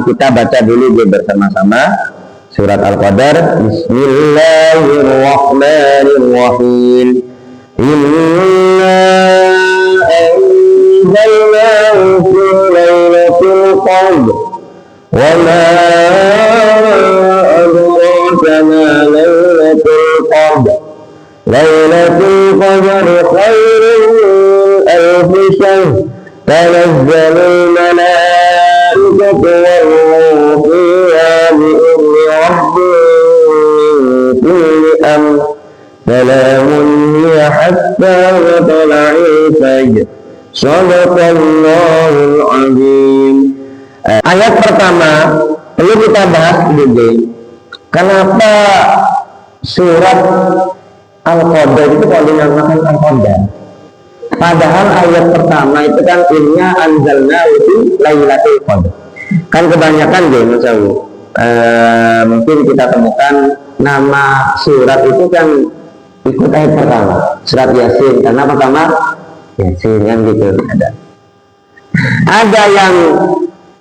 kita baca dulu bersama-sama surat Al-Qadar. Bismillahirrahmanirrahim. Inna anzalnahu fi lailatul qadr wa ma adraka ma lailatul qadr. Lailatul qadr khairun min alfi syahr. Tanazzalul malaikatu war-ruhu fiha bi'izni rabbihim min kulli amr. Salamun hiya hatta matla'il fajr. Shadaqallahul azim. Ayat pertama perlu kita bahas dulu. Kenapa surat Al-Qadar itu kalau dinamakan Al-Qadar? Padahal ayat pertama itu kan inna anzalna itu lailatul qadar. Kan kebanyakan mungkin kita temukan nama surat itu kan ikut ayat pertama, surat Yasin. Karena pertama Yasin kan gitu ada. Ada yang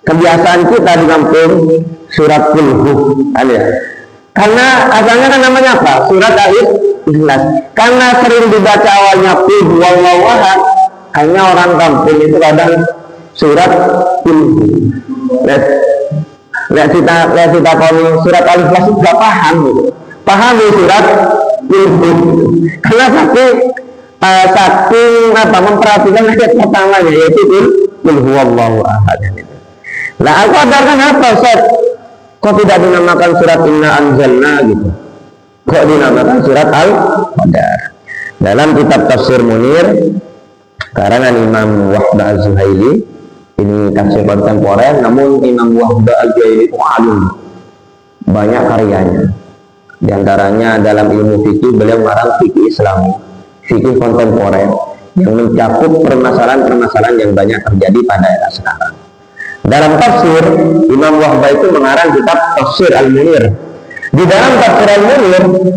kebiasaan kita di kampung surat Qul ada. Karena asalnya kan namanya apa? Surat Al-Ikhlas. Karena sering dibaca awalnya Qul wallahu ahad, hanya orang kampung itu kadang surat Qul. Lihat kita kalau surat Al-Ikhlas itu gak paham gitu. Paham surat Qul. Karena saking memperhatikan ayat pertamanya yaitu Qul huwallahu ahad. Nah, Al-Qadar kan apa, Ustaz? Kok tidak dinamakan surat Inna Anzalna gitu? Kok dinamakan surat Al-Qadar? Dalam kitab Tafsir Munir karangan Imam Wahbah Az-Zuhaili, ini tafsir kontemporer, namun Imam Wahbah Az-Zuhaili itu alim, banyak karyanya. Di antaranya dalam ilmu fikih beliau mengarang fikih Islami, fikih kontemporer yang mencakup permasalahan-permasalahan yang banyak terjadi pada era sekarang. Dalam tafsir, Imam Wahbah itu mengarang kitab Tafsir Al-Munir. Di dalam Tafsir Al-Munir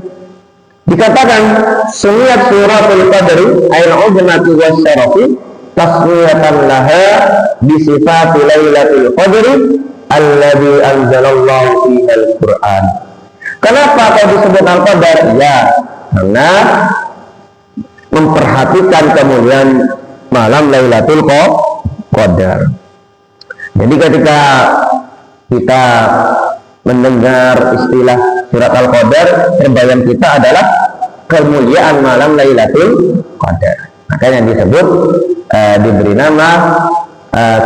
dikatakan sunnat suratul qadri ayat uzmati wasyarafi tasmiyatan laha bisifati lailatul qadri alladhi anzalallahu fiha al-Qur'an. Kenapa kau disebut Al-Qadar? Ya, karena memperhatikan kemuliaan malam Lailatul Qadar. Jadi ketika kita mendengar istilah surat Al-Qadar, terbayang kita adalah kemuliaan malam Lailatul Qadar. Makanya disebut diberi nama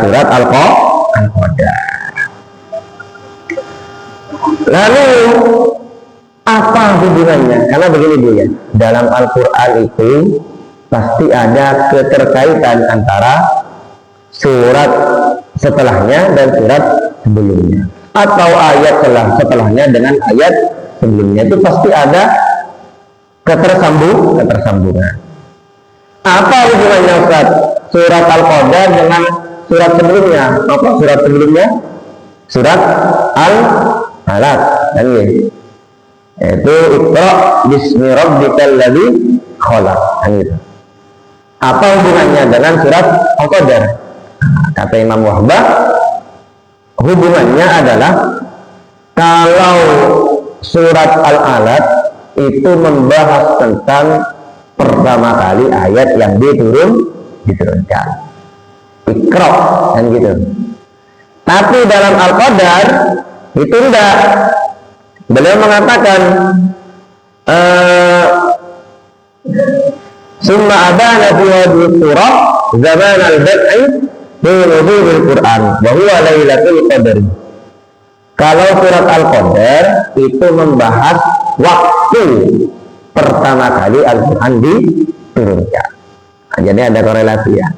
surat Al-Qadar. Lalu apa hubungannya? Karena begini Bu ya, dalam Al-Quran itu pasti ada keterkaitan antara surat setelahnya dan surat sebelumnya, atau ayat setelahnya dengan ayat sebelumnya, itu pasti ada ketersambungan. Apa hubungannya Ustaz? Surat Al-Qadar dengan surat sebelumnya? Apa surat sebelumnya? Surat Al-Alaq, kan gitu. Yaitu Iqra bismi rabbikal ladzi khalaq, kan gitu. Apa hubungannya dengan surat Al-Qadar? Kata Imam Wahbah, hubungannya adalah kalau surat Al-Alaq itu membahas tentang pertama kali ayat yang diturunkan, Iqra, kan gitu. Tapi dalam Al-Qadar itu enggak. Beliau mengatakan summa adana fi hadhihi surah zaman al-bad'i bi nuzulil Qur'an wa huwa lailatul qadar. Kalau surat Al-Qadar itu membahas waktu pertama kali Al-Quran diturunkan. Nah, jadi ada korelasi ya.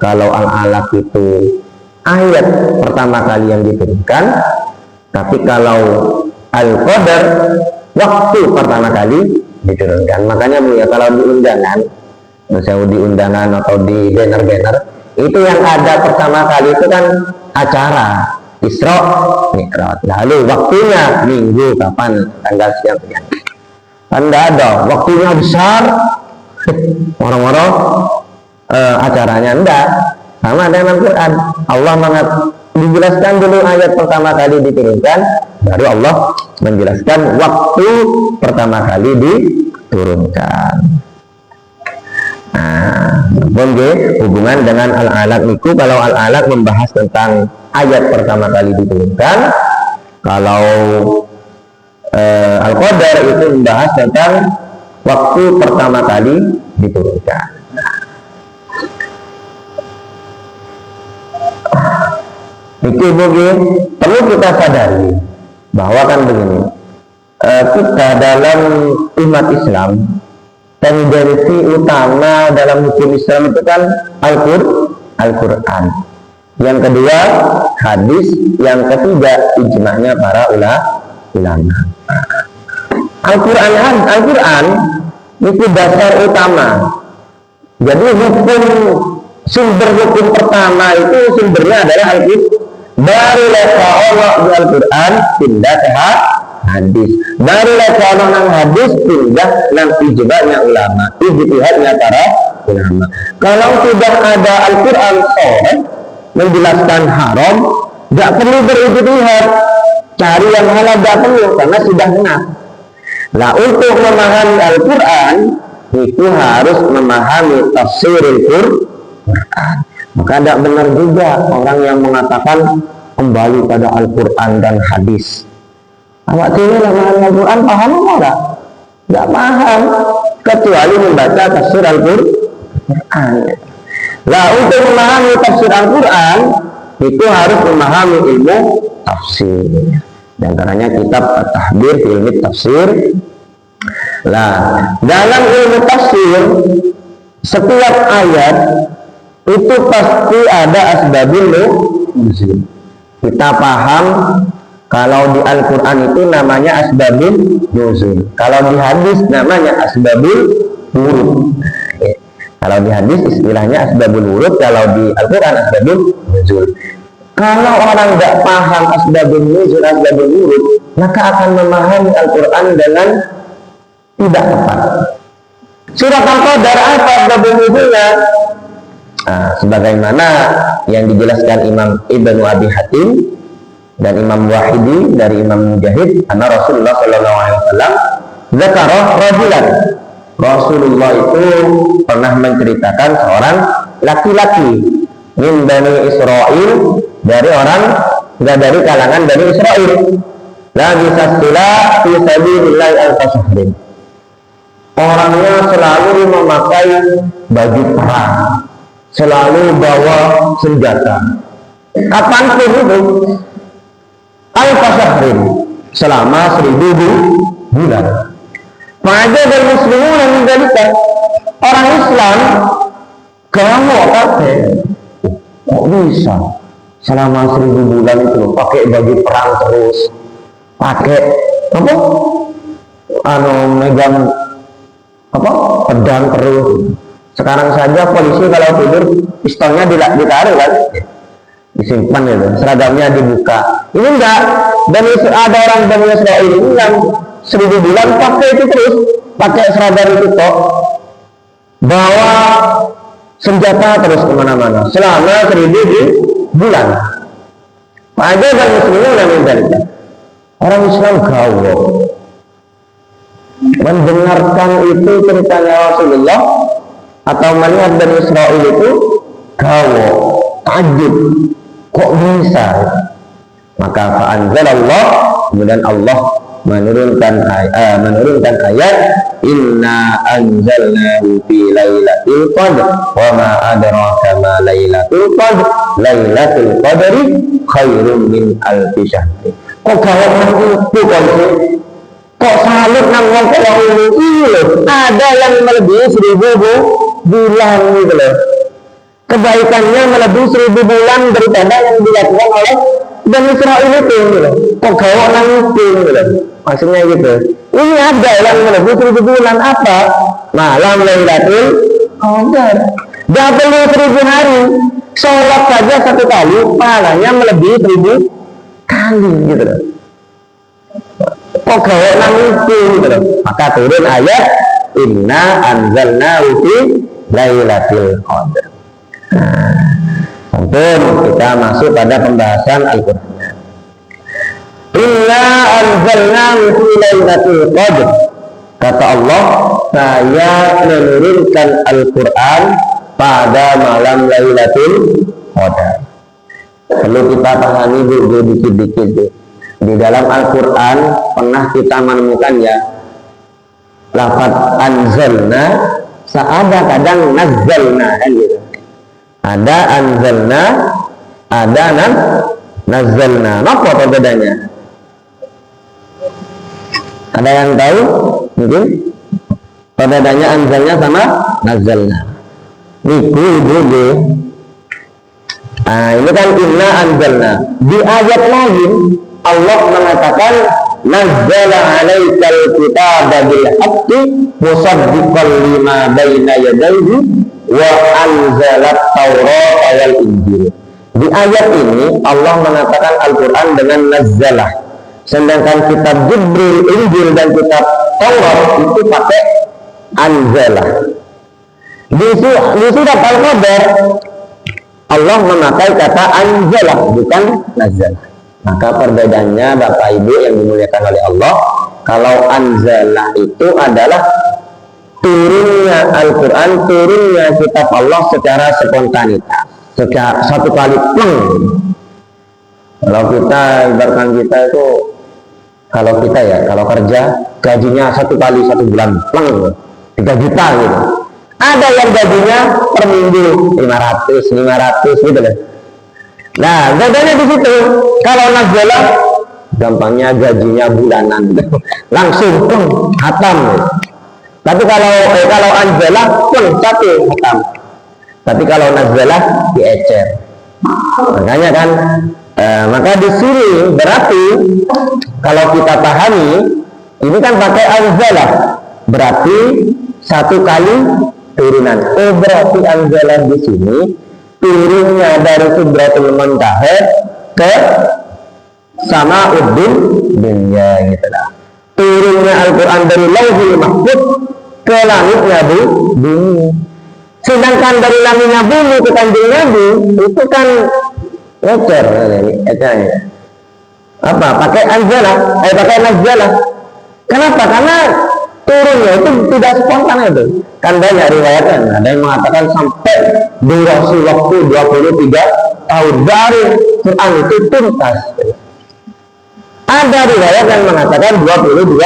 Kalau Al-Alaq itu ayat pertama kali yang diturunkan, tapi kalau Al-Qadar waktu pertama kali diturunkan. Makanya Bu ya, kalau di undangan, misalnya di undangan atau di banner-banner, itu yang ada pertama kali itu kan acara Isra Mi'raj. Lalu waktunya minggu kapan, tanggal sekian. Anda ada waktunya besar, orang-orang acaranya enggak. Sama dengan Al-Quran, Allah dijelaskan dulu ayat pertama kali diturunkan, baru Allah menjelaskan waktu pertama kali diturunkan. Nah, hubungan dengan al-alaq niku, kalau al-alaq membahas tentang ayat pertama kali diturunkan, kalau al-qadar itu membahas tentang waktu pertama kali diturunkan. Itu perlu kita sadari bahwa kan begini, kita dalam umat Islam, tendensi utama dalam hukum Islam itu kan Al-Quran. Yang kedua hadis, yang ketiga ijma'nya para ulama. Al-Quran itu dasar utama. Jadi sumber hukum pertama itu sumbernya adalah Al-Quran. Baru leka Allah di Al-Quran pindah ke hadis. Baru leka Allah nang hadis pindah nang ijma'nya ulama, ijtihadnya para ulama. Kalau sudah ada Al-Quran sahih menjelaskan haram, tidak perlu berijtihad, cari yang halal, tidak perlu karena sudah benar. Nah, untuk memahami Al-Quran itu harus memahami tafsirul Quran. Maka tidak benar juga orang yang mengatakan kembali pada Al-Quran dan hadis. Awak ini memahami Al-Quran paham enggak? Tidak paham, kecuali membaca tafsir Al-Quran. Nah, untuk memahami tafsir Al-Quran itu harus memahami ilmu tafsir. Di antaranya kitab At-Tahbir fi Ilmi Tafsir. Nah, dalam ilmu tafsir setiap ayat itu pasti ada asbabul nuzul. Kita paham kalau di Al-Quran itu namanya asbabul nuzul, kalau di hadis namanya asbabul wurud. Kalau di hadis istilahnya asbabul wurud, kalau di Al-Quran asbabul nuzul. Kalau orang tidak paham asbabul nuzul, asbabul wurud, maka akan memahami Al-Quran dengan tidak tepat. Surat Al-Qadar apa asbabul nuzulnya? Nah, sebagaimana yang dijelaskan Imam Ibnu Abi Hatim dan Imam Wahidi dari Imam Mujahid, karena Rasulullah Shallallahu Alaihi Wasallam zakarah rajulan. Rasulullah itu pernah menceritakan seorang laki-laki min Bani Israel, dari kalangan Bani Israel, la bisastila fi sabilillah al-fasahrin. Orangnya selalu memakai baju perang, selalu bawa senjata. Kapanpun itu al-fasahrin, selama 1000 bulan. Maka dan muslimun yang menjadikan orang Islam kamu kok bisa selama 1000 bulan itu pakai baju perang terus, pakai megang pedang terus. Sekarang saja polisi kalau tidur pistolnya ditaruh kan, disimpan itu, seragamnya dibuka. Ini enggak, dan ada orang Bani Israel ini yang 1000 bulan pakai itu terus, pakai seragam itu kok, bawa senjata terus kemana-mana selama 1000 bulan. Ada dan muslimin yang menjadikan orang Islam gaul mendengarkan itu ceritanya Rasulullah atau melihat Bani Israel itu gaul, takjub, kok bisa? Maka fa'anzalallah, kemudian Allah menurunkan ayat inna anzalnahu fi lailatul qadr wa ma adraka ma lailatul qadr lailatul qadri khairum min alfi syahr. Kok gawat itu kok salut nang wong kaya ini loh, ada yang melebihi 1000 bulan gitu loh, kebaikannya melebihi 1000 bulan daripada yang dilakukan oleh Bani Israel itu gitu loh. Kok gawat nang itu gitu loh, maksudnya gitu. Ini ada yang melebihi 1000 bulan, apa? Malam Lailatul Qadar. Dah perlu 1000 hari, sholat saja 1 kali pahalanya melebihi 1000 kali gitu loh. Kok gawat nang itu gitu loh. Maka turun ayat inna anzalnahu fi lailatul qadar. pun kita masuk pada pembahasan Al-Quran. Inna anzalnahu fi lailatul qadr. Kata Allah, saya menurunkan Al-Quran pada malam Lailatul Qadar. Perlu kita pahami dulu dikit-dikit. Di dalam Al-Quran pernah kita menemukan ya lafaz anzalna, ada kadang nazzalna kan gitu. Ada anzalna, ada nazzalna. Apa perbedaannya? Ada yang tahu? Mungkin perbedaannya anzalna sama nazzalna. Ibu. Ini kan inna anzalna. Di ayat lain Allah mengatakan nazzala 'alaikal kitaba bil haqqi musaddiqan lima baina yadayhi wa anzalat taurata wal injil. Di ayat ini Allah mengatakan Al-Quran dengan nazzalah. Sedangkan kitab Jibril, Injil dan kitab Taurat itu pakai anzalah. Di surat Al-Qadar Allah memakai kata anzalah bukan nazalah. Maka perbedaannya Bapak Ibu yang dimuliakan oleh Allah, kalau anzalah itu adalah turunnya Al-Quran, turunnya kitab Allah secara spontanitas, secara satu kali pleng. Kalau kita ibaratkan kita itu, kalau kita ya, kalau kerja gajinya satu kali 1 bulan pleng 3 juta gitu. Ada yang gajinya per minggu 500 gitu deh. Nah, bedanya di situ. Kalau nazalah gampangnya gajinya bulanan gitu. Langsung hatam gitu. Tapi kalau anzalah pun satu hatam. Tapi kalau nazalah diecer. Makanya kan maka di sini berarti kalau kita pahami ini kan pakai anzalah, berarti satu kali turunan. Berarti anzalah di sini turunnya dari Sidratul Muntaha ke Sama'ud Dunya gitu lah. Turunnya Al-Quran dari Lauhul Mahfuz ke langitnya bumi. Sedangkan dari langitnya bumi ke Kanjeng Nabi itu kan ecer ecernya. Apa? Pakai anzalah, pakai nazalah. Kenapa? Karena turunnya itu tidak spontan itu. Kan banyak riwayatkan, ada yang mengatakan sampai durasi waktu 23 tahun dari Quran itu tuntas. Ada riwayat yang mengatakan 22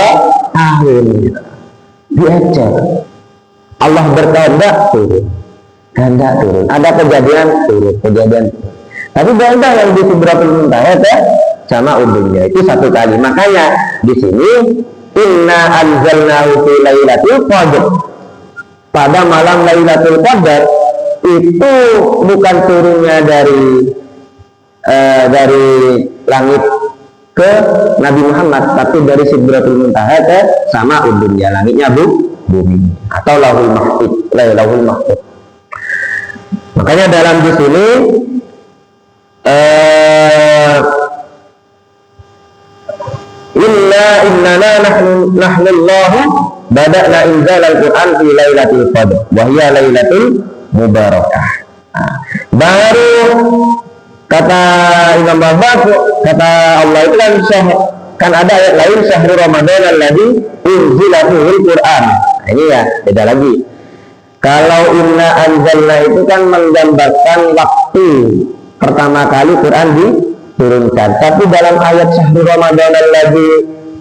tahun gitu. Diecer. Allah berkehendak turun. Kehendak turun. Ada kejadian turun. Tapi beda yang di Sidratul Muntaha sama ujungnya itu satu kali. Makanya di sini inna anzalnahu fi lailatul qadr. Pada malam Lailatul Qadar itu bukan turunnya dari langit ke Nabi Muhammad, tapi dari Sidratul Muntaha ke Sama'ud Dunya, langitnya bumi atau Lauhul Mahfuz. Makanya dalam di sini innana nahnu Allah bada'na inzal al-Quran fi lailatul qadr wa hiya lailatul mubarakah. Baru kata Imam Bapak, kata Allah itu kan ada ayat lain syahrul Ramadan alladzi unzila fihil Quran. Ini ya beda lagi. Kalau inna anzalna itu kan menggambarkan waktu pertama kali Quran diturunkan. Tapi dalam ayat syahrul Ramadan alladzi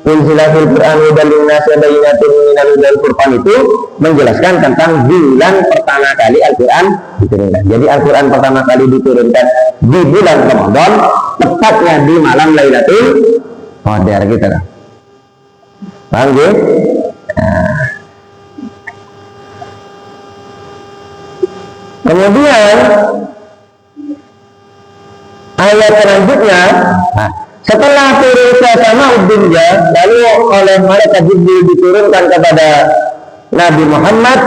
unzila fil Quran hudan linnasi wa bayyinatin minal huda wal furqan itu menjelaskan tentang bulan pertama kali Al-Quran diturunkan. Jadi Al-Quran pertama kali diturunkan di bulan Ramadan, tepatnya di malam Lailatul Qadar gitu lah. Paham gitu? Kemudian ayat selanjutnya, setelah turun ke Sama'ud Dunya, lalu oleh malaikat Jibril diturunkan kepada Nabi Muhammad,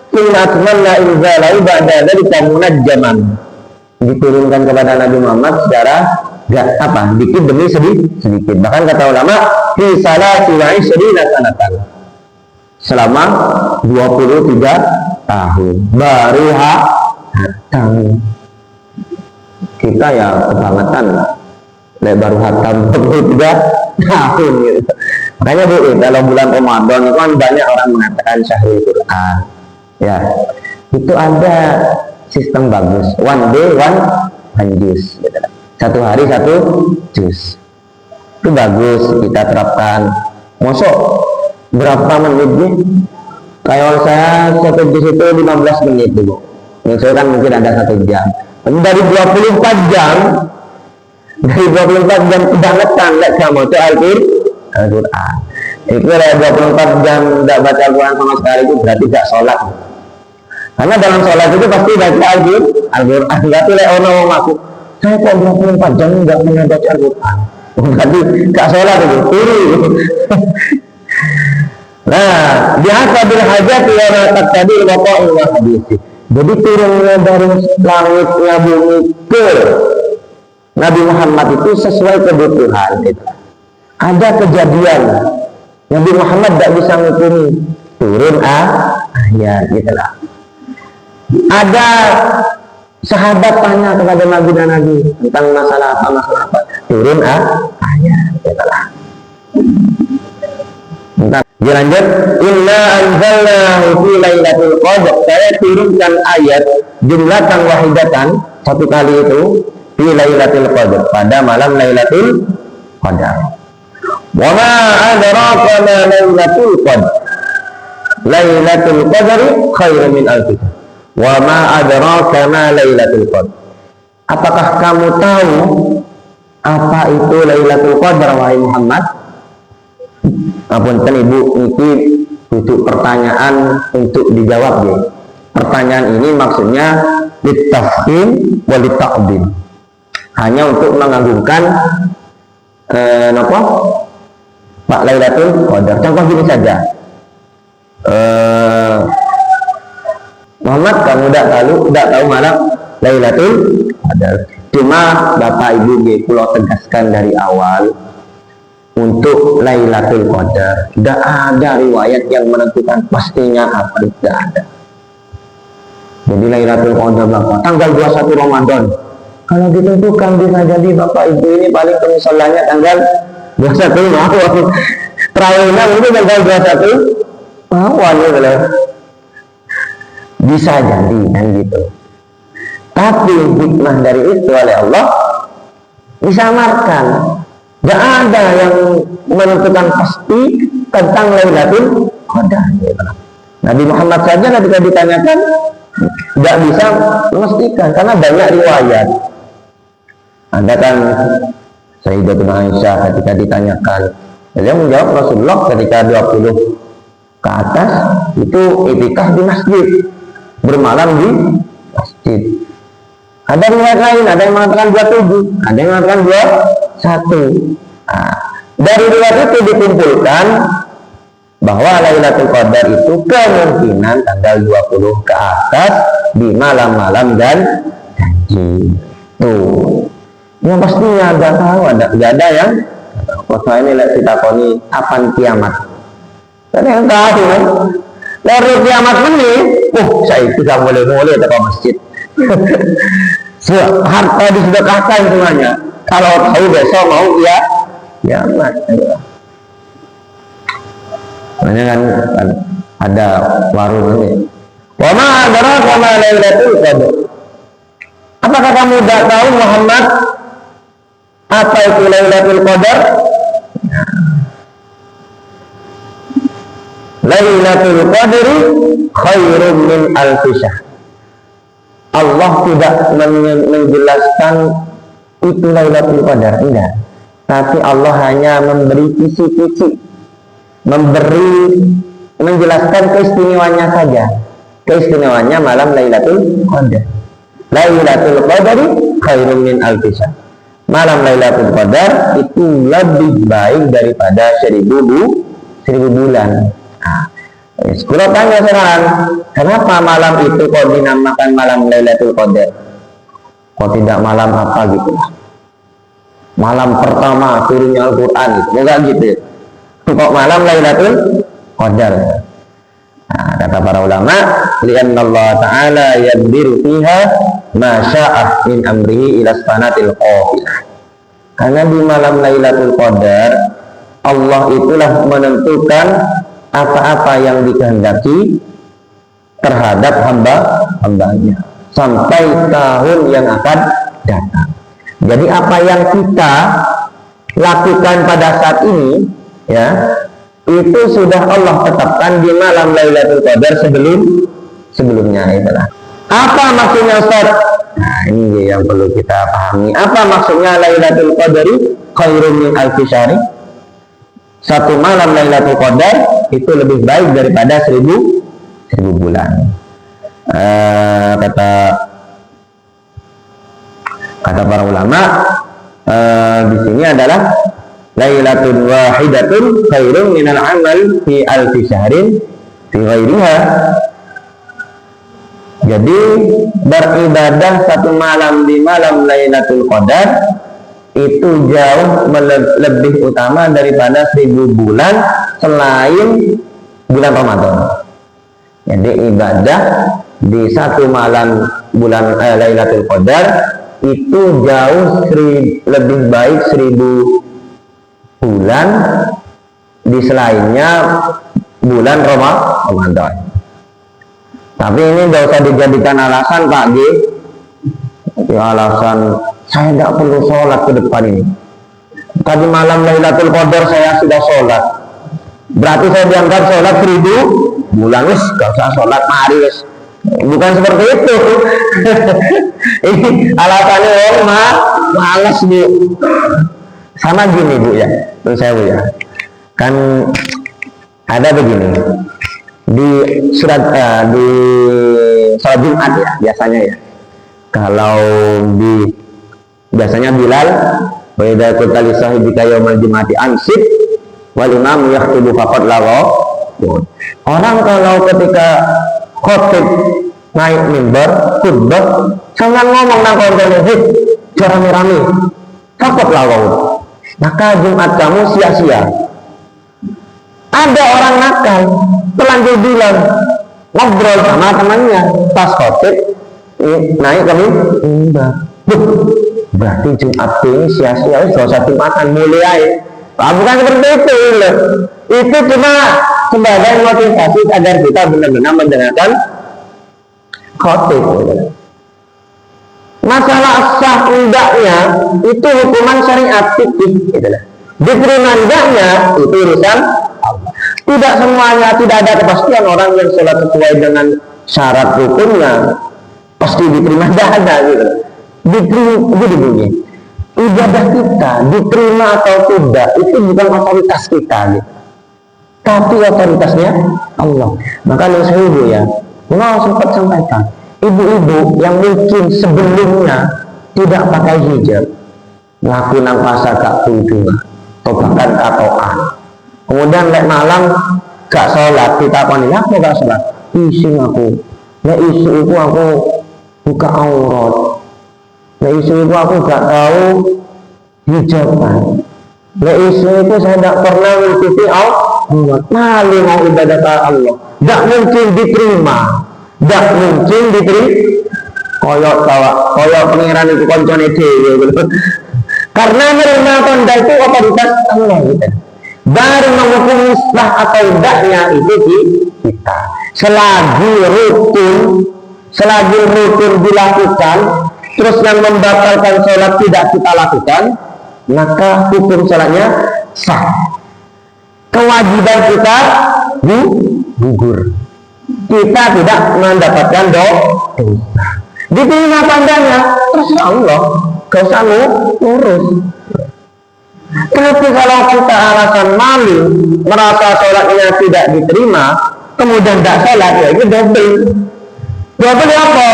inna atmanna inzalahu ba'da dzalika munajjaman. Diturunkan kepada Nabi Muhammad secara dikit demi sedikit. Bahkan kata ulama, fi salati wa ishrina sanatan. Selama 23 tahun baru hatam. Kita ya kebangetan lah. Baru hatam 23 tahun gitu. Makanya Bu, dalam bulan Ramadan itu kan banyak orang mengatakan syahrul Quran. Ya, itu ada sistem bagus. One day one juz. Gitu. Satu hari satu juz. Itu bagus kita terapkan. Masuk berapa menit nih? Kalau saya satu juz itu 15 menit dulu. Yang saya kan mungkin ada 1 jam. Tapi dari 24 jam, kebangetan lihat kamu itu Al-Quran. Itu lah 24 jam tidak baca Al-Quran sama sekali itu berarti tidak sholat. Karena dalam sholat itu pasti baca Al-Quran. Berarti lek ono aku, saya kok 24 jam tidak pernah baca Al-Quran. Berarti tidak sholat itu. Nah, biasa berhajat ya tak tadi bapak wa hadis. Jadi turunnya dari langitnya bumi ke Nabi Muhammad itu sesuai kebutuhan. Gitu. Ada kejadian Nabi Muhammad tidak bisa ngukumi turun ayat gitu lah. Ada sahabat tanya kepada Nabi dan Nabi tentang masalah apa turun ayat gitu lah. Lanjut, inna anzalnahu fi lailatul qadar. Saya turunkan ayat jumlatan wahidatan satu kali itu fi lailatul qadar pada malam lailatul qadar. Wa ma adraka ma lailatul qadar. Lailatul qadar khairun min alf shahr. Wa ma adraka ma lailatul qadar. Apakah kamu tahu apa itu lailatul qadar wahai Muhammad? Apunten Ibu, ini butuh pertanyaan untuk dijawab ya. Pertanyaan ini maksudnya litafhim wa litaqdim. Hanya untuk mengagungkan Pak Lailatul Qadar. Contoh gini saja. Muhammad, kamu tidak tahu malam Lailatul Qadar. Cuma Bapak Ibu pulau tegaskan dari awal. Untuk Lailatul Qadar tidak ada riwayat yang menentukan pastinya apa, tidak ada. Jadi Lailatul Qadar berapa? Tanggal 21 Ramadan. Kalau ditentukan bisa jadi Bapak Ibu ini paling kemusolannya tanggal 21 Ramadan. Terawihnya mungkin tanggal 21 awal ya. Bisa jadi kan gitu. Tapi hikmah dari itu oleh Allah disamarkan. Tidak ada yang menentukan pasti tentang Lailatul Qadar. Nabi Muhammad saja ketika ditanyakan tidak bisa memastikan karena banyak riwayat. Ada kan Sayyidatuna Aisyah ketika ditanyakan, beliau menjawab Rasulullah ketika 20 ke atas itu itikaf di masjid, bermalam di masjid. Ada riwayat lain, ada yang mengatakan 27, ada yang mengatakan 21. Nah, dari riwayat itu dikumpulkan bahwa Lailatul Qadar itu kemungkinan tanggal 20 ke atas di malam-malam dan janji. Tuh, yang pastinya ada tahu, nggak ada yang kalau ini lihat ditakoni kapan kiamat. Ada yang tahu kan? Lalu kiamat ini, saya itu nggak boleh ke masjid. Harta disedekahkan semuanya. Kalau tahu besok mau ya kiamat. Makanya kan ada warung ini. Wa ma adraka ma lailatul qadar. Apakah kamu tidak tahu Muhammad apa itu Lailatul Qadar? Lailatul Qadar khairun min alf syahr. Allah tidak menjelaskan itu Lailatul Qadar, tidak. Tapi Allah hanya memberi kisi-kisi, menjelaskan keistimewaannya saja. Keistimewaannya malam Lailatul Qadar. Lailatul Qadar khairun min alf syahr. Malam Lailatul Qadar itu lebih baik daripada 1000 bulan. Nah, kalau tanya sekarang, kenapa malam itu kok dinamakan malam Lailatul Qadar? Kok tidak malam apa gitu? Malam pertama turunnya Al-Quran, enggak gitu. Kok malam Lailatul Qadar? Nah, kata para ulama, li'anna Allah Ta'ala yadbiru fiha ma sya'ah min amrihi ila sanatil qafilah. Karena di malam Lailatul Qadar Allah itulah menentukan apa-apa yang dikehendaki terhadap hambanya sampai tahun yang akan datang. Jadi apa yang kita lakukan pada saat ini, ya, itu sudah Allah tetapkan di malam Lailatul Qadar sebelumnya. Itulah. Apa maksudnya, Ustaz? Nah, ini yang perlu kita pahami. Apa maksudnya Lailatul Qadari khairun min alfi syahri? Satu malam Lailatul Qadar itu lebih baik daripada 1000 bulan. Kata para ulama di sini adalah Lailatul wahidatun khairun minal amal fi alfi syahrin fi ghairiha. Jadi beribadah satu malam di malam Lailatul Qadar itu jauh lebih utama daripada 1000 bulan selain bulan Ramadan. Jadi ibadah di satu malam bulan Lailatul Qadar itu jauh lebih baik 1000 bulan di selainnya bulan Ramadan. Tapi ini tidak usah dijadikan alasan, Pak G. Ya, alasan saya tidak perlu sholat ke depan ini. Tadi malam Lailatul Qadar saya sudah sholat. Berarti saya dianggap sholat 1000 bulan, wis gak usah sholat, mari wis. Bukan seperti itu. Ini alasannya malas, Bu. Sama gini, Bu, ya. Terus saya, Bu, ya. Kan ada begini. Di surat di sholat Jumat, ya, biasanya, ya. Kalau biasanya Bilal wa idza qulta li sahibika yaumal jumati ansib wal imam yakhutubu faqad lawa. Orang kalau ketika khotib naik mimbar khutbah jangan ngomong nang kontene rame-rame faqad lawa, maka Jumat kamu sia-sia. Ada orang nakal telanjur bilang ngobrol sama temannya pas khotib naik kami mimbar. Berarti Jumat ini sia-sia, salah satu makan mulai. Bukan seperti itu loh. Itu cuma sebagai motivasi agar kita benar-benar mendengarkan khotib. Masalah sah enggaknya itu hukuman syariat fikih, diterima enggaknya itu urusan Allah. Tidak semuanya, tidak ada kepastian orang yang sholat sesuai dengan syarat rukunnya pasti diterima, tidak ada gitu. Diterima, ibadah kita diterima atau tidak itu bukan otoritas kita gitu. Tapi otoritasnya Allah. Maka saya, Ibu, ya, mau sempat sampaikan ibu-ibu yang mungkin sebelumnya tidak pakai hijab, ngaku nang pasar gak kunjungan atau bahkan katoan, kemudian lek malam gak sholat, kita koni aku gak sholat, ising aku, lek isu itu aku buka aurat, lek isu itu aku gak tahu hijaban, lek isu itu saya tidak pernah mengikuti Allah, malu mau ibadah Allah, tidak mungkin diterima, tidak mungkin diterima. Koyok pengiran itu koncone dhewe gitu. Karena menerima tanda itu otoritas Allah gitu. Baru menghukum sah atau tidaknya itu di kita. Selagi rukun dilakukan, terus yang membatalkan sholat tidak kita lakukan, maka hukum sholatnya sah. Kewajiban kita gugur. Kita tidak mendapatkan dosa. Diterima tandanya, terserah Allah, gak usah ngurus. Tapi kalau kita alasan malu, merasa sholatnya tidak diterima, kemudian tidak sholat, ya itu double. Double apa?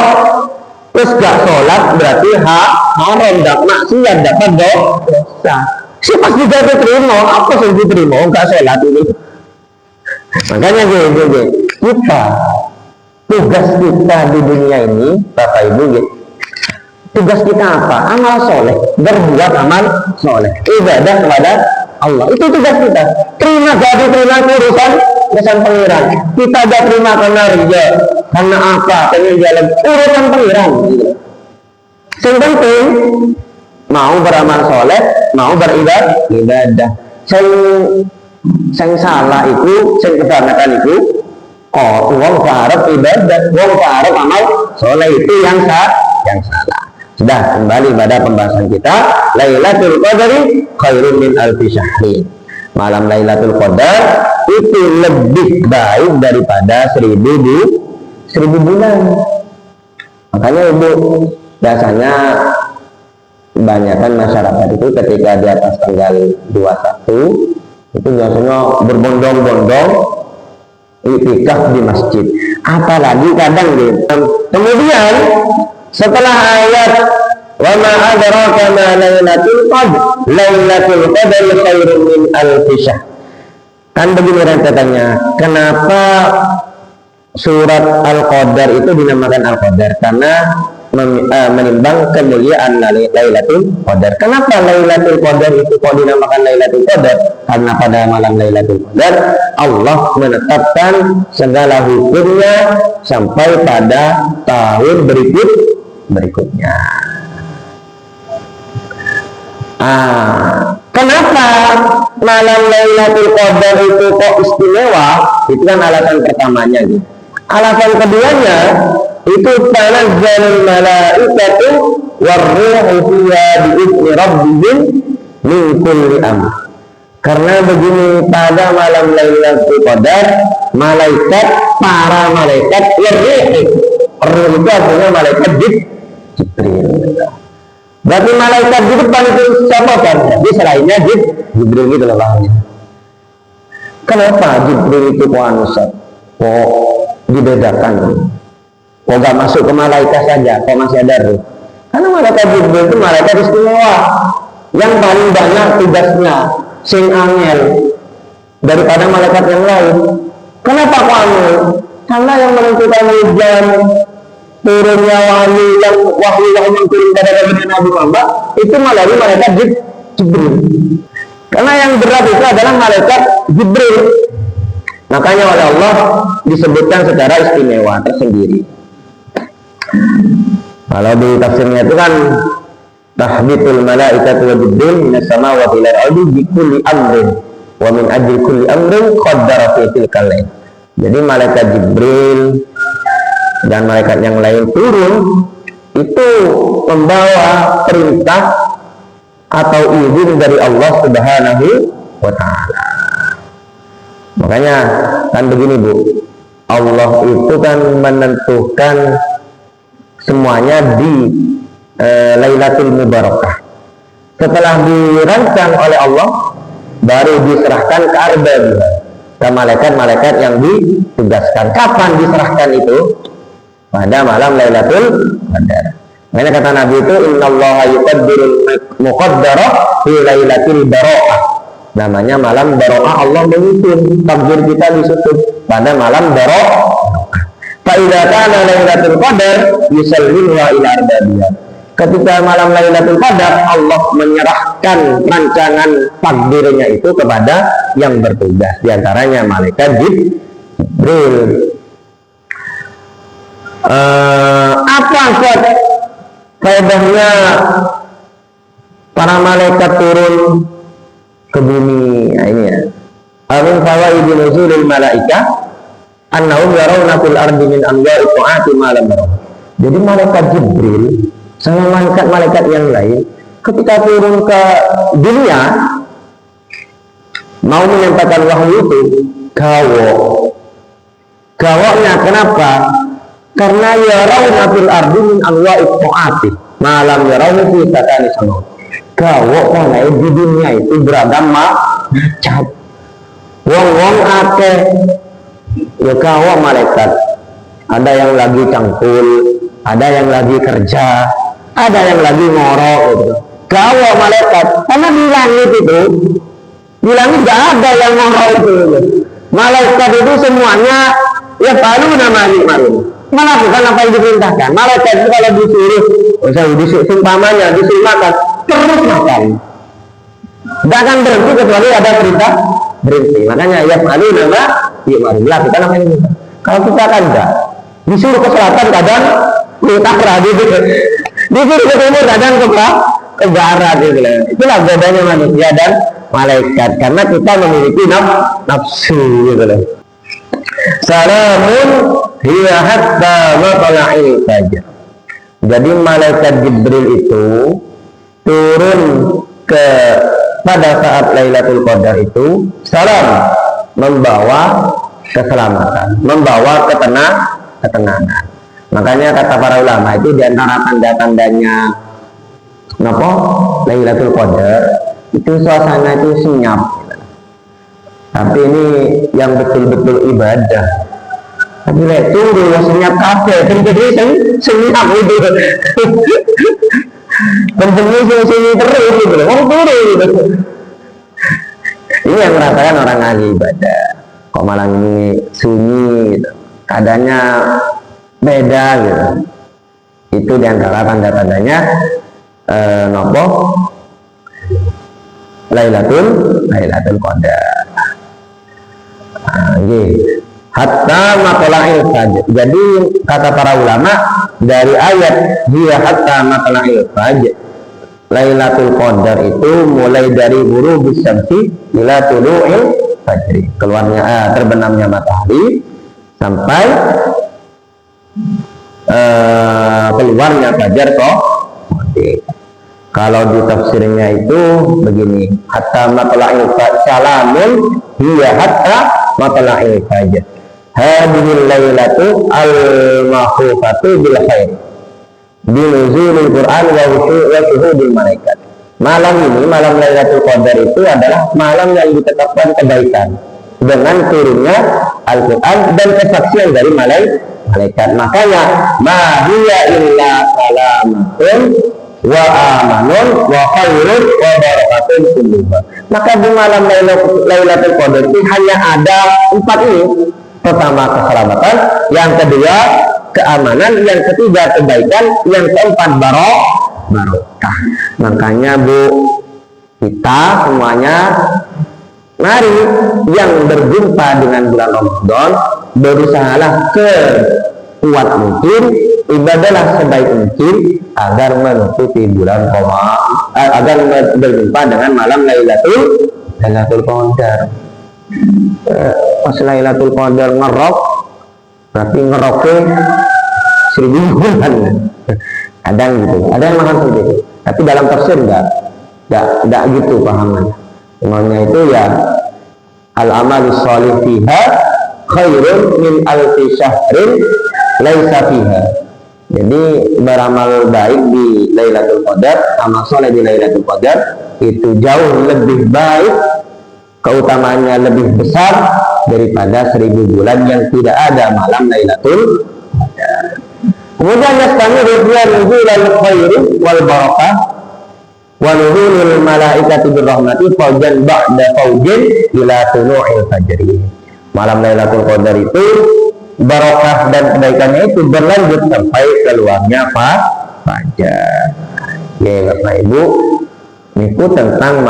Terus gak sholat berarti haram, tidak maksiat, dapat dosa. Si pasti tidak diterima, apa sih diterima? Gak sholat ini. Makanya gini, kita tugas kita di dunia ini, Bapak Ibu, tugas kita apa? Amal soleh, berbuat amal soleh, ibadah kepada Allah. Itu tugas kita. Terima jadi terima urusan pengiran. Kita gak terima karena ria, karena apa? Karena jalan urusan pengiran. Sing penting mau beramal soleh, mau beribadah. Sing salah itu, sing kebanyakan itu, wong karep ibadah, wong karep amal soleh itu yang salah. Sudah, kembali pada pembahasan kita. Lailatul Qadri khairun min alfi syahrin. Malam Lailatul Qadar itu lebih baik daripada 1000 bulan. Makanya ibu, biasanya kebanyakan masyarakat itu ketika di atas tanggal 21 itu biasanya berbondong-bondong iktikaf di masjid. Apalagi kadang gitu. Kemudian setelah ayat wa ma adraka ma lailatul qadr, lailatul qadri khairun min alfi syahr. Kan begini rentetannya, kenapa surat Al-Qadar itu dinamakan Al-Qadar? Karena menimbang kemuliaan Lailatul Qadar. Kenapa Lailatul Qadar itu kok dinamakan Lailatul Qadar? Karena pada malam Lailatul Qadar Allah menetapkan segala hukumnya sampai pada tahun berikutnya. Kenapa malam Lailatul Qadar itu kok istimewa? Itu kan alasan pertamanya gitu. Alasan keduanya itu tanazzalul malaikatu warruhu fiha bi'izni rabbihim min kulli amr. Karena begini, pada malam Lailatul Qadar para malaikat warruh itu artinya malaikat Jibril. Berarti malaikat itu paling siapa kan? Jadi selainnya Jibril gitu loh bahannya. Kenapa Jibril itu kok dibedakan? Kok gak masuk ke malaikat saja? Kok masih ada ruh? Karena malaikat Jibril itu malaikat istimewa yang paling banyak tugasnya, sing angel daripada malaikat yang lain. Kenapa kok angel? Karena yang menentukan hujan, turunnya wahyu yang turun pada Nabi Muhammad itu melalui malaikat Jibril. Karena yang berat itu adalah malaikat Jibril. Makanya oleh Allah disebutkan secara istimewa tersendiri. Kalau di tafsirnya itu kan tahbitul malaikatu wa Jibril minas samawati wal ardi bi kulli amrin wa min ajli kulli amrin qaddara fi tilkal lail. Jadi malaikat Jibril dan malaikat yang lain turun itu membawa perintah atau izin dari Allah Subhanahu wa ta'ala. Makanya kan begini Bu, Allah itu kan menentukan semuanya di Lailatul Mubarakah. Setelah dirancang oleh Allah baru diserahkan ke arbab, ke malaikat-malaikat yang ditugaskan. Kapan diserahkan itu? Pada malam Lailatul Qadar. Makanya kata Nabi itu innallaha yuqaddirul muqaddara fi lailatil baro'ah. Namanya malam baro'ah, Allah menyusun takdir kita disusun pada malam baro'ah. Fa idza kana lailatul qadar yusallimuha ila arbabiyah. Ketika malam Lailatul Qadar Allah menyerahkan rancangan takdirnya itu kepada yang bertugas, diantaranya malaikat Jibril. Apa faedahnya para malaikat turun ke bumi? Nah, ini ya. Amin fawaidi nuzulil malaikah annahum yarawna fil ardi min anwa'i ta'ati ma lam yaraw. Jadi malaikat Jibril sama malaikat yang lain ketika turun ke dunia mau menyampaikan wahyu itu gawoknya. Kenapa? Karena yarawna fil ardi min anwa'i ta'ati ma lam yaraw fi sakani sama. Gawok karena di dunia itu beragam macam. Wong akeh ya gawok malaikat. Ada yang lagi cangkul, ada yang lagi kerja, ada yang lagi ngorok gitu. Gawok malaikat. Karena di langit gak ada yang ngorok itu. Malaikat itu semuanya ya palu namanya melakukan apa yang diperintahkan. Malaikat itu kalau disuruh sumpamanya disuruh makan, terus makan. Tidak akan berhenti kecuali ada perintah berhenti. Makanya ya palu nama ya melakukan apa yang diperintahkan. Kalau kita kan enggak disuruh ke selatan kadang kita ragu gitu. Di sini ke timur, kadang ke barat gitu loh. Itulah bedanya manusia dan malaikat, karena kita memiliki nafsu gitu loh. Salamun hiya hatta matla'il fajr. Jadi malaikat Jibril itu turun ke pada saat Lailatul Qadar itu salam, membawa keselamatan, membawa ketenangan. Makanya kata para ulama itu di antara tanda-tandanya napa Lailatul Qadar itu suasana itu senyap. Tapi ini yang betul-betul ibadah. Tapi lek tunggu ya senyap kabeh, jadi senyap itu. Pentingnya sini terus gitu loh, turu gitu. Ini yang merasakan orang ahli ibadah. Kok malam ini sunyi gitu, keadaannya beda gitu. Itu diantara tanda-tandanya nopo Lailatul Qadar. Hatta matla'il fajr. Jadi kata para ulama dari ayat hiya hatta matla'il fajr, Lailatul Qadar itu mulai dari ghurubus syamsi ila tulu'il fajr, keluarnya terbenamnya matahari sampai keluarnya fajar kok. Kalau di tafsirnya itu begini, hatta matla'il fajr, salamun hiya hatta matla'il fajr, hadhil lailatu al-mahfufatu bil khair binuzulil Quran wa syuhudil malaikat. Malam ini, malam Lailatul Qadar itu adalah malam yang ditetapkan kebaikan dengan turunnya Al-Quran dan kesaksian dari malaikat. Makanya ma hiya illa salamatun wa amanun wa khairun wa barakatun kulluha. Maka di malam Lailatul Qadar itu hanya ada 4 ini. Pertama keselamatan, yang kedua keamanan, yang ketiga kebaikan, yang keempat barokah. Makanya Bu, kita semuanya mari yang berjumpa dengan bulan Ramadan berusahalah sekuat mungkin, ibadahlah sebaik mungkin agar menutupi bulan agar berjumpa dengan malam Lailatul Qadar. Pas Lailatul Qadar ngerok, berarti ngeroknya 1000 bulan. Kadang gitu, ada yang makan segitu. Tapi dalam tafsir enggak gitu pahamannya. Semuanya itu ya al-amalus sholih fiha khairun min alfi syahrin laisa fiha. Jadi beramal baik di Lailatul Qadar, amal soleh di Lailatul Qadar itu jauh lebih baik, keutamaannya lebih besar daripada 1000 bulan yang tidak ada malam Lailatul Qadar. Kemudian yastami ridwan nuzulal khairi wal barakah wa nuzulul malaikati birrahmati faujan ba'da faujin ila tulu'il fajri. Malam Lailatul Qadar itu barakah dan kebaikannya itu berlanjut sampai keluarnya fajar. Ya Bapak Ibu, itu tentang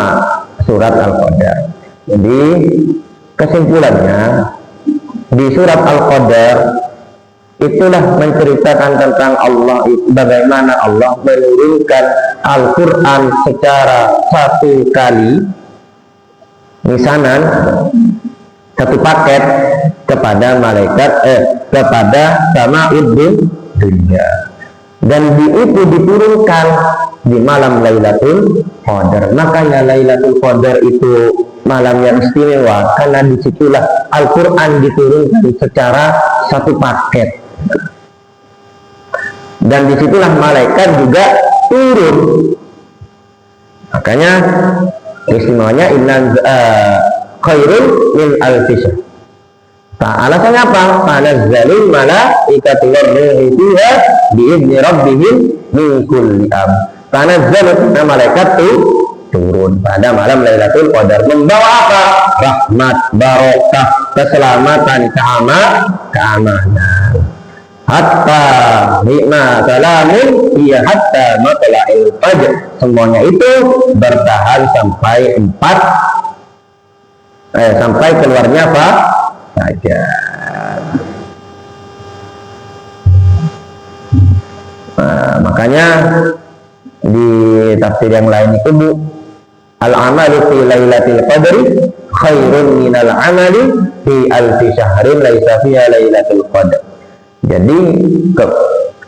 surat Al-Qadar. Jadi kesimpulannya di surat Al-Qadar itulah menceritakan tentang Allah, bagaimana Allah menurunkan Al-Quran secara satu kali misanan, satu paket kepada malaikat kepada sama'ud dunya, dan itu diturunkan di malam Lailatul Qadar. Makanya Lailatul Qadar itu malam yang istimewa karena disitulah Al-Quran diturunkan secara satu paket, dan disitulah malaikat juga turun. Makanya istimewanya inna khairun min alfisah. Alasannya apa? Tanazzalul malaikatu war-ruhu fiha bi'izni rabbihim min kulli amr. Tanazzalul, malaikat turun pada malam Lailatul Qadar membawa apa? Rahmat, barokah, keselamatan, keamanan. Hatta nikmat salamun iya hatta matla'il fajr. Semuanya itu bertahan sampai sampai keluarnya fajar. Makanya di tafsir yang lain itu Bu, al-amalu fi lailatul qadri khairun minal amali fi alfi syahrin laisa fiha lailatul qadr. Jadi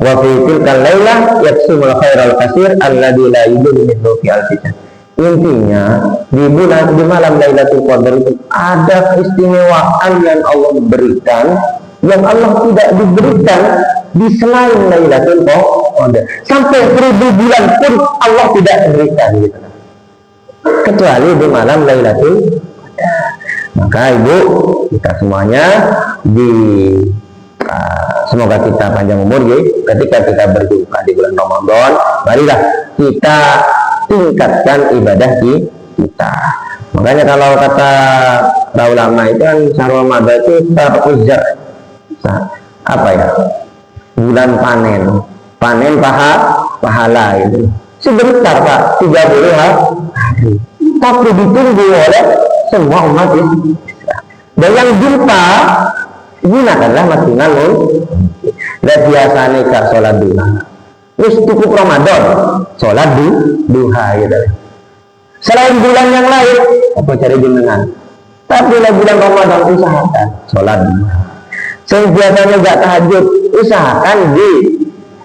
wa fi tilkal lailah yaksumul khairal katsir alladzi la yujidu mithlu fi alfi syahr. Intinya di malam Lailatul Qadar itu ada keistimewaan yang Allah berikan yang Allah tidak diberikan di selain Lailatul Qadar. Sampai 1000 bulan pun Allah tidak berikan gitu. Kecuali di malam Lailatul Qadar. Maka Ibu, kita semuanya semoga kita panjang umur ya. Ketika kita berjumpa di bulan Ramadan, marilah kita tingkatkan ibadah kita. Makanya kalau kata para ulama itu kan syahrul Ramadan itu teruzar, apa ya, bulan panen pahala itu sebentar Pak, 30 hari, tapi ditunggu oleh semua umat Islam. Dan yang jumpa gunakanlah maksimal. Dan biasanya kak sholat duha, terus cukup Ramadan sholat duha gitu. Selain bulan yang lain apa cari jenengan, tapi bulan Ramadan usahakan sholat duha. Biasanya gak tahajud, usahakan di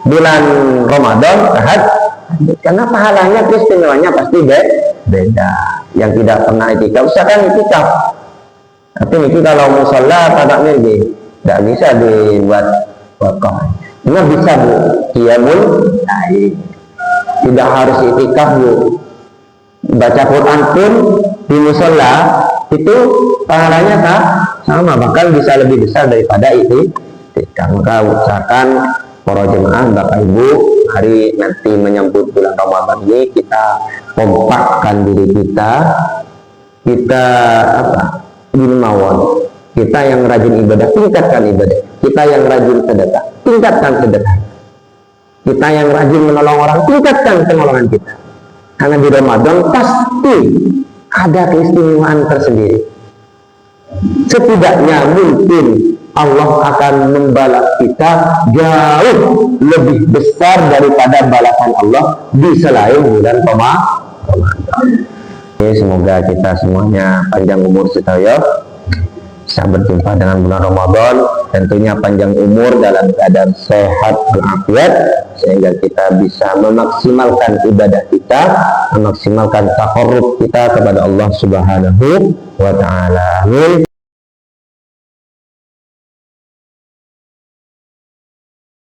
bulan Ramadan tahajud, karena pahalanya keistimewanya pasti beda. Yang tidak pernah itikaf usahakan itikaf. Tapi ini kalau musola pada mirgi tidak bisa dibuat wakaf. Nggak bisa Bu, qiyamul lail. Tidak harus itikaf Bu. Baca Quran pun di musola itu pahalanya sama, bahkan bisa lebih besar daripada itikaf. Maka usahakan para jemaah Bapak Ibu, hari nanti menyambut bulan Ramadan ini kita kompakkan diri kita gini mawon, kita yang rajin ibadah tingkatkan ibadah, kita yang rajin sedekah tingkatkan sedekah, kita yang rajin menolong orang tingkatkan penolongan kita, karena di Ramadan pasti ada keistimewaan tersendiri. Setidaknya mungkin Allah akan membalas kita jauh lebih besar daripada balasan Allah di selain bulan Ramadan. Oke, semoga kita semuanya panjang umur sedaya, bisa berjumpa dengan bulan Ramadan, tentunya panjang umur dalam keadaan sehat walafiat, sehingga kita bisa memaksimalkan ibadah kita, memaksimalkan taqarrub kita kepada Allah Subhanahu wa ta'ala. Amin.